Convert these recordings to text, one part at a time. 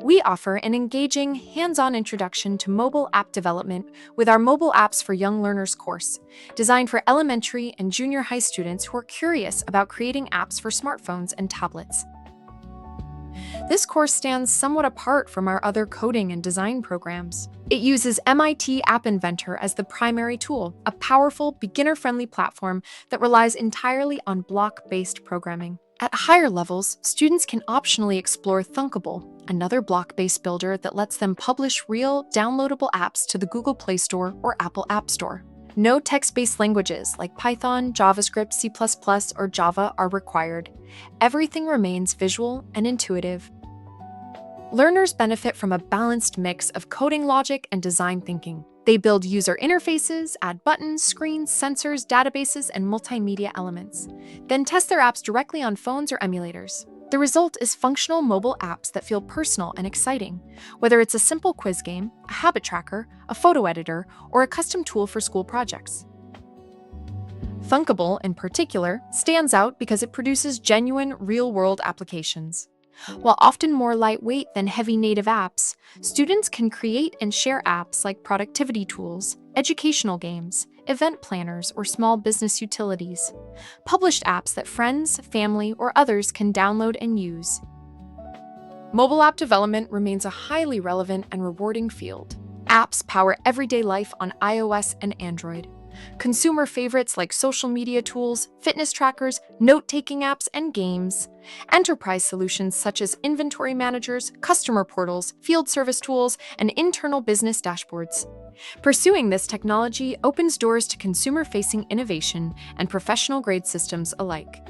We offer an engaging, hands-on introduction to mobile app development with our Mobile Apps for Young Learners course, designed for elementary and junior high students who are curious about creating apps for smartphones and tablets. This course stands somewhat apart from our other coding and design programs. It uses MIT App Inventor as the primary tool, a powerful, beginner-friendly platform that relies entirely on block-based programming. At higher levels, students can optionally explore Thunkable, another block-based builder that lets them publish real, downloadable apps to the Google Play Store or Apple App Store. No text-based languages like Python, JavaScript, C++, or Java are required. Everything remains visual and intuitive. Learners benefit from a balanced mix of coding logic and design thinking. They build user interfaces, add buttons, screens, sensors, databases, and multimedia elements, then test their apps directly on phones or emulators. The result is functional mobile apps that feel personal and exciting, whether it's a simple quiz game, a habit tracker, a photo editor, or a custom tool for school projects. Thunkable, in particular, stands out because it produces genuine, real-world applications. While often more lightweight than heavy native apps, students can create and share apps like productivity tools, educational games, event planners, or small business utilities. Published apps that friends, family, or others can download and use. Mobile app development remains a highly relevant and rewarding field. Apps power everyday life on iOS and Android. Consumer favorites like social media tools, fitness trackers, note-taking apps, and games. Enterprise solutions such as inventory managers, customer portals, field service tools, and internal business dashboards. Pursuing this technology opens doors to consumer-facing innovation and professional-grade systems alike.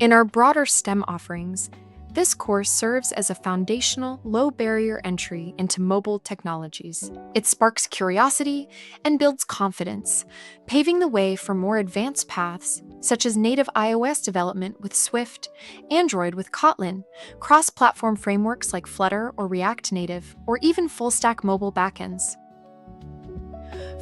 In our broader STEM offerings, this course serves as a foundational, low-barrier entry into mobile technologies. It sparks curiosity and builds confidence, paving the way for more advanced paths, such as native iOS development with Swift, Android with Kotlin, cross-platform frameworks like Flutter or React Native, or even full-stack mobile backends.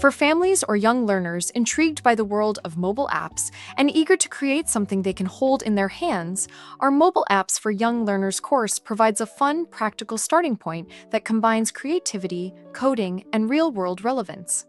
For families or young learners intrigued by the world of mobile apps and eager to create something they can hold in their hands, our Mobile Apps for Young Learners course provides a fun, practical starting point that combines creativity, coding, and real-world relevance.